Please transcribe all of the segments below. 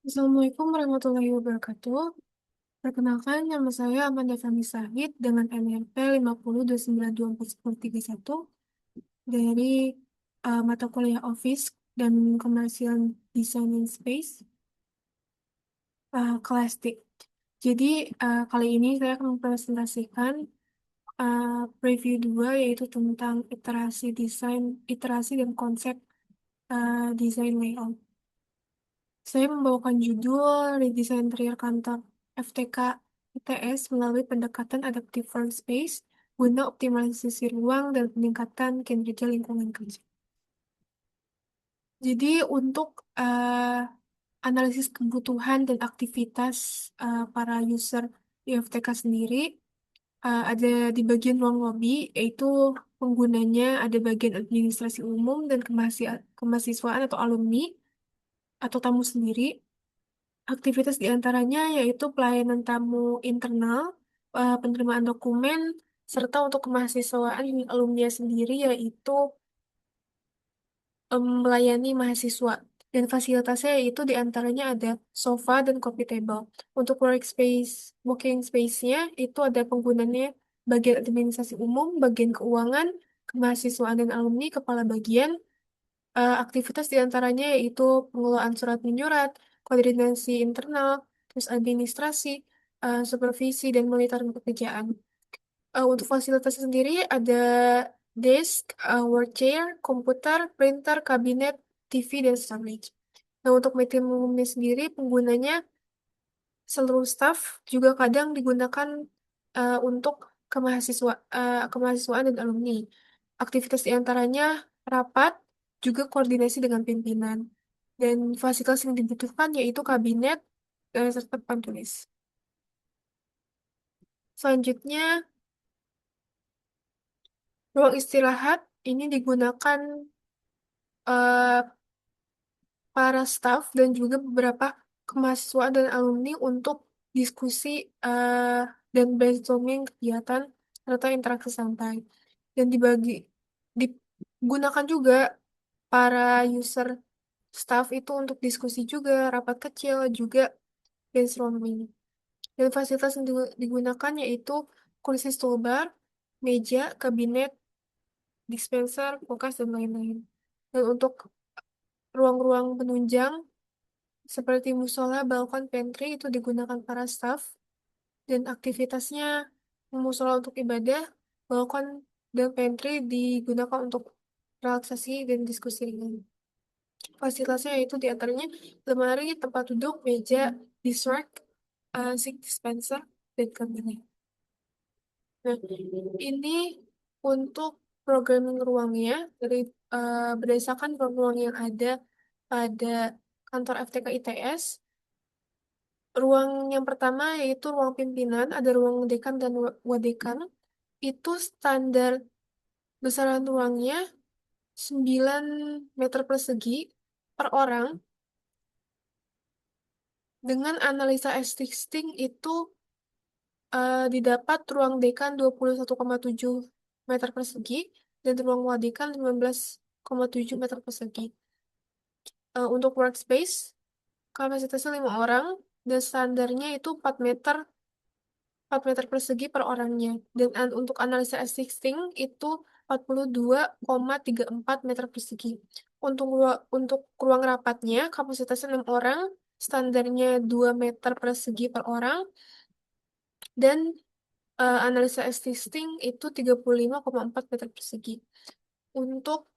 Assalamualaikum warahmatullahi wabarakatuh. Perkenalkan, nama saya Amanda Fahmi Sahid dengan NRP 5029241031 dari mata kuliah Office dan Commercial Design and Space, kelas D. Jadi, kali ini saya akan mempresentasikan uh, preview 2 yaitu tentang iterasi dan konsep desain layout. Saya membawakan judul Redesign Interior Kantor FTK ITS melalui pendekatan Adaptive Workspace guna optimalisasi ruang dan peningkatan kinerja lingkungan kerja. Jadi untuk analisis kebutuhan dan aktivitas para user di FTK sendiri, ada di bagian ruang lobby, yaitu penggunanya ada bagian administrasi umum dan kemahasiswaan atau alumni atau tamu sendiri. Aktivitas diantaranya yaitu pelayanan tamu internal, penerimaan dokumen, serta untuk kemahasiswaan alumni sendiri yaitu melayani mahasiswa. Dan fasilitasnya yaitu diantaranya ada sofa dan coffee table. Untuk working space-nya itu ada penggunanya bagian administrasi umum, bagian keuangan, kemahasiswaan dan alumni, kepala bagian. Aktivitas diantaranya yaitu pengelolaan surat menyurat, koordinasi internal, terus administrasi, supervisi, dan monitoring pekerjaan. Untuk fasilitas sendiri ada desk, work chair, komputer, printer, kabinet, TV, dan storage. Nah, untuk meeting roomnya sendiri, penggunanya seluruh staff juga kadang digunakan untuk kemahasiswaan dan alumni. Aktivitas diantaranya rapat, juga koordinasi dengan pimpinan. Dan fasilitas yang dibutuhkan yaitu kabinet serta papan tulis. Selanjutnya, ruang istirahat ini digunakan eh, para staff dan juga beberapa kemahasiswaan dan alumni untuk diskusi eh, dan brainstorming kegiatan serta interaksi santai. Dan digunakan juga para user staff itu untuk diskusi juga, rapat kecil, juga brainstorming. Dan fasilitas yang digunakan yaitu kursi stool bar, meja, kabinet, dispenser, kulkas, dan lain-lain. Dan untuk ruang-ruang penunjang seperti musola, balkon, pantry itu digunakan para staff dan aktivitasnya musola untuk ibadah, balkon dan pantry digunakan untuk relaksasi dan diskusi ringan. Fasilitasnya yaitu diantaranya lemari, tempat duduk, meja, disk rack, sink dispenser, dan kabinet. Nah, ini untuk programming ruangnya berdasarkan ruang-ruang yang ada pada kantor FTK ITS. Ruang yang pertama yaitu ruang pimpinan, ada ruang dekan dan wadekan. Itu standar besaran ruangnya 9 meter persegi per orang. Dengan analisa existing itu didapat ruang dekan 21,7 meter persegi dan ruang wadekan 15,7 meter persegi. Untuk workspace, kapasitasnya 5 orang dan standarnya itu 4 meter persegi per orangnya. Dan untuk analisa existing itu 42,34 meter persegi. Untuk ruang rapatnya, kapasitasnya 6 orang, standarnya 2 meter persegi per orang, dan analisa existing itu 35,4 meter persegi. Untuk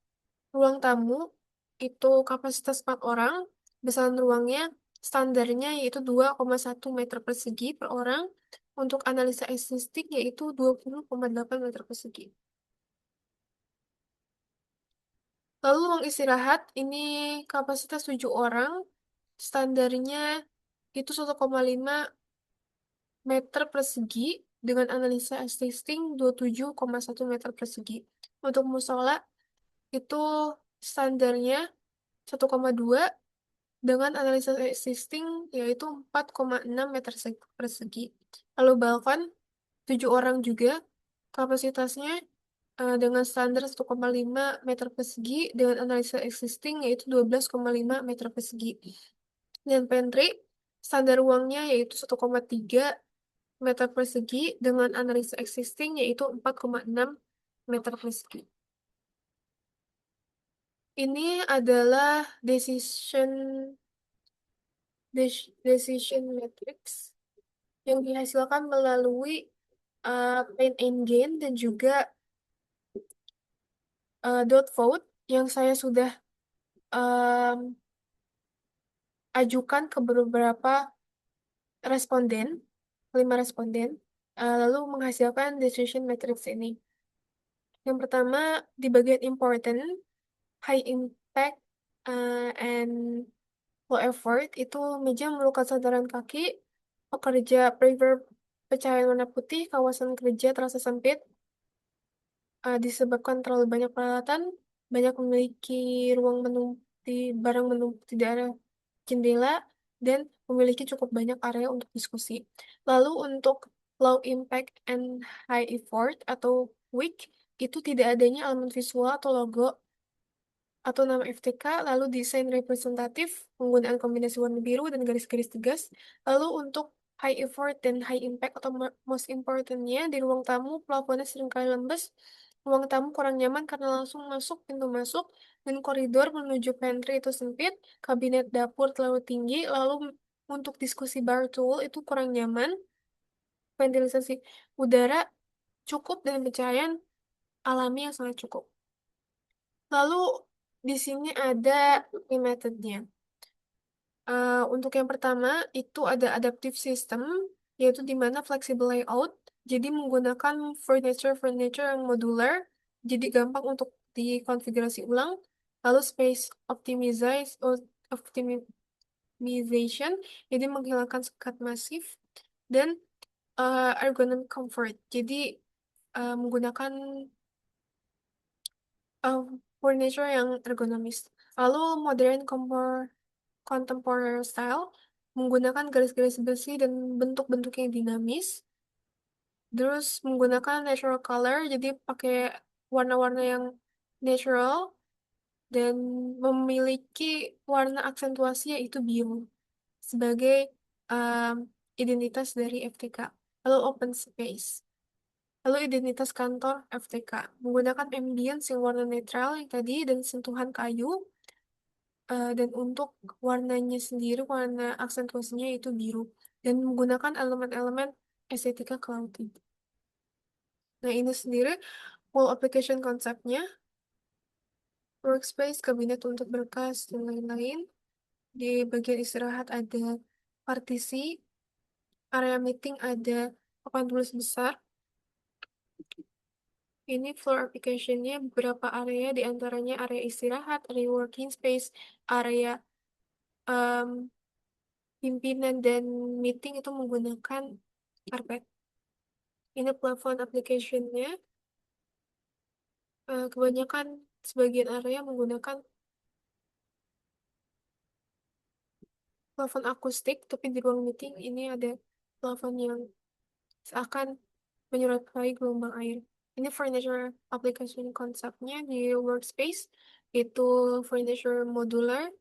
ruang tamu, itu kapasitas 4 orang, besaran ruangnya standarnya yaitu 2,1 meter persegi per orang, untuk analisa existing yaitu 20,8 meter persegi. Lalu ruang istirahat, ini kapasitas 7 orang, standarnya itu 1,5 meter persegi, dengan analisa existing 27,1 meter persegi. Untuk musola, itu standarnya 1,2 dengan analisa existing yaitu 4,6 meter persegi. Lalu balkon 7 orang juga kapasitasnya dengan standar 1,5 meter persegi dengan analisa existing yaitu 12,5 meter persegi. Dan pantry, standar ruangnya yaitu 1,3 meter persegi dengan analisa existing yaitu 4,6 meter persegi. Ini adalah decision matrix yang dihasilkan melalui paint and gain dan juga dot vote yang saya sudah em, ajukan ke beberapa responden, 5 responden, lalu menghasilkan decision matrix ini. Yang pertama, di bagian important, high impact, and low effort, itu meja memerlukan sandaran kaki, pekerja prefer pencahayaan warna putih, kawasan kerja terasa sempit, disebabkan terlalu banyak peralatan, banyak memiliki ruang menumpuk barang menumpuk di daerah jendela, dan memiliki cukup banyak area untuk diskusi. Lalu untuk low impact and high effort atau weak, itu tidak adanya elemen visual atau logo atau nama FTK, lalu desain representatif penggunaan kombinasi warna biru dan garis-garis tegas. Lalu untuk high effort dan high impact atau most importantnya di ruang tamu plafonnya seringkali lembes, ruang tamu kurang nyaman karena langsung masuk pintu masuk dan koridor menuju pantry itu sempit, kabinet dapur terlalu tinggi, lalu untuk diskusi bar tool itu kurang nyaman, ventilasi udara cukup dan pencahayaan alami yang sangat cukup. Lalu di sini ada metodenya. Untuk yang pertama itu ada adaptive system, yaitu di mana flexible layout, jadi menggunakan furniture yang modular, jadi gampang untuk dikonfigurasi ulang. Lalu space optimization, jadi menghilangkan sekat masif, dan ergonomic comfort, jadi menggunakan uh, furniture yang ergonomis. Lalu modern contemporary style menggunakan garis-garis bersih dan bentuk-bentuk yang dinamis. Terus menggunakan natural color, jadi pakai warna-warna yang natural dan memiliki warna aksentuasi yaitu biru sebagai um, identitas dari FTK. Lalu open space. Lalu identitas kantor FTK menggunakan ambience yang warna netral yang tadi dan sentuhan kayu. Dan untuk warnanya sendiri, warna aksentuasinya itu biru. Dan menggunakan elemen-elemen estetika cloudy. Nah, ini sendiri full application konsepnya. Workspace, kabinet untuk berkas, dan lain-lain. Di bagian istirahat ada partisi. Area meeting ada papan tulis besar. Ini floor application-nya beberapa area, di antaranya area istirahat, area working space, area um, pimpinan dan meeting itu menggunakan karpet. Ini plafon application-nya. Kebanyakan sebagian area menggunakan plafon akustik, tapi di ruang meeting ini ada plafon yang seakan menyerupai gelombang air. Ini furniture application konsepnya di workspace, itu furniture modular,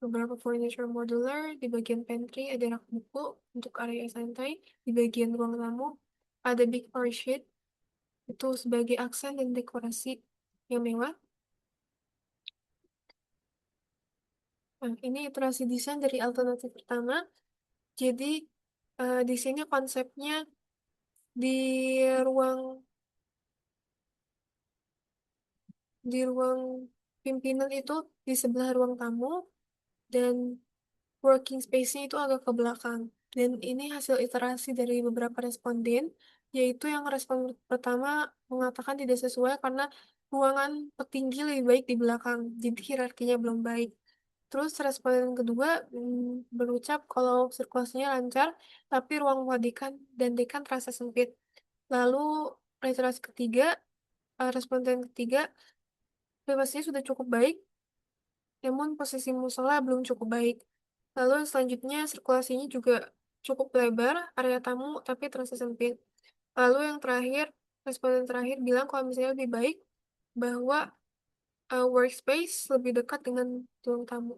beberapa furniture modular, di bagian pantry ada rak buku untuk area santai, di bagian ruang tamu ada big orchid, itu sebagai aksen dan dekorasi yang mewah. Nah, ini iterasi desain dari alternatif pertama. Jadi, di sini konsepnya di ruang di ruang pimpinan itu di sebelah ruang tamu dan working space-nya itu agak ke belakang. Dan ini hasil iterasi dari beberapa responden, yaitu yang respon pertama mengatakan tidak sesuai karena ruangan petinggi lebih baik di belakang, jadi hierarkinya belum baik. Terus responden kedua berucap kalau sirkulasinya lancar, tapi ruang wadikan dan dekan terasa sempit. Lalu literasi ketiga, responden ketiga, privasinya sudah cukup baik, namun posisi musola belum cukup baik. Lalu yang selanjutnya sirkulasinya juga cukup lebar, area tamu tapi terasa sempit. Lalu yang terakhir, responden terakhir bilang kalau misalnya lebih baik bahwa workspace lebih dekat dengan ruang tamu.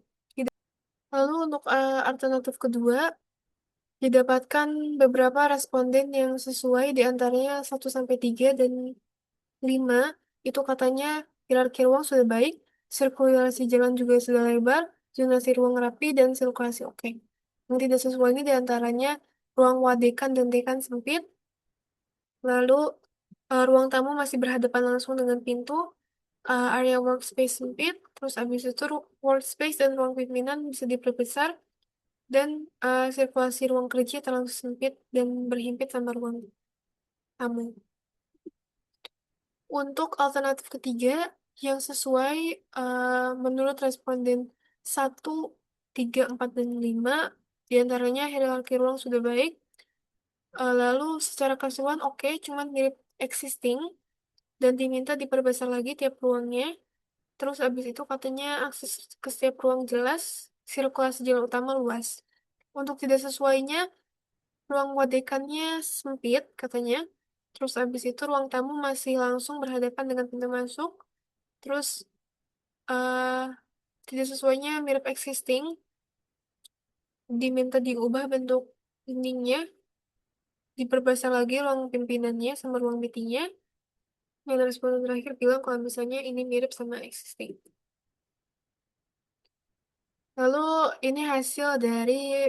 Lalu untuk alternatif kedua, didapatkan beberapa responden yang sesuai di antaranya 1 sampai 3 dan 5 itu katanya hierarki ruang sudah baik, sirkulasi jalan juga sudah lebar, zonasi ruang rapi, dan sirkulasi oke. Yang tidak sesuai ini di antaranya ruang wadekan dan dekan sempit, lalu ruang tamu masih berhadapan langsung dengan pintu, area workspace sempit, terus habis itu workspace dan ruang pimpinan bisa diperbesar, dan sirkulasi ruang kerja terlalu sempit dan berhimpit sama ruang tamu. Untuk alternatif ketiga, yang sesuai menurut responden 1, 3, 4, dan 5, diantaranya hierarki ruang sudah baik, lalu secara keseluruhan oke, cuman mirip existing, dan diminta diperbesar lagi tiap ruangnya. Terus abis itu katanya akses ke setiap ruang jelas, sirkulasi jalan utama luas. Untuk tidak sesuainya, ruang wadekannya sempit katanya. Terus abis itu ruang tamu masih langsung berhadapan dengan pintu masuk. Terus eh tidak sesuainya mirip existing, diminta diubah bentuk dindingnya, diperbesar lagi ruang pimpinannya sama ruang meetingnya. Dan responden terakhir bilang kalau misalnya ini mirip sama existing. Lalu ini hasil dari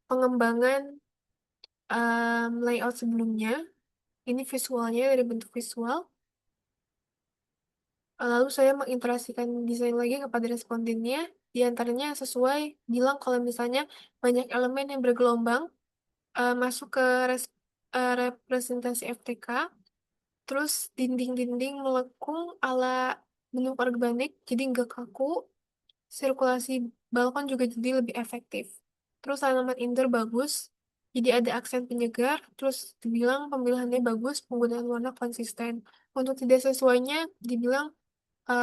pengembangan layout sebelumnya. Ini visualnya dari bentuk visual. Lalu saya mengintegrasikan desain lagi kepada respondennya. Di antaranya sesuai bilang kalau misalnya banyak elemen yang bergelombang masuk ke representasi FTK. Terus dinding-dinding melengkung ala bentuk organik, jadi nggak kaku. Sirkulasi balkon juga jadi lebih efektif. Terus tanaman indoor bagus, jadi ada aksen penyegar. Terus dibilang pemilihannya bagus, penggunaan warna konsisten. Untuk tidak sesuainya, dibilang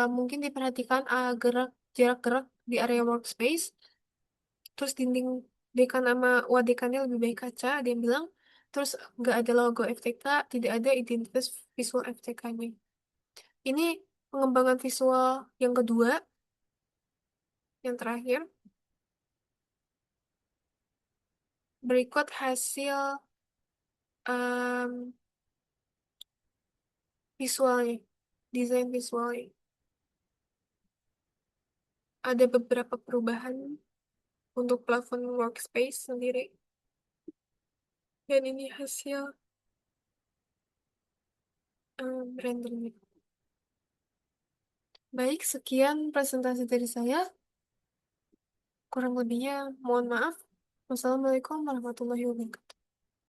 mungkin diperhatikan jarak gerak di area workspace. Terus dinding dekan sama wadekannya lebih baik kaca, dia bilang. Terus nggak ada logo FTK, tidak ada identitas visual FTK-nya. Ini pengembangan visual yang kedua, yang terakhir. Berikut hasil em, visualnya, desain visualnya. Ada beberapa perubahan untuk platform workspace sendiri. Dan ini hasil rendernya. Baik, sekian presentasi dari saya. Kurang lebihnya mohon maaf. Wassalamualaikum warahmatullahi wabarakatuh.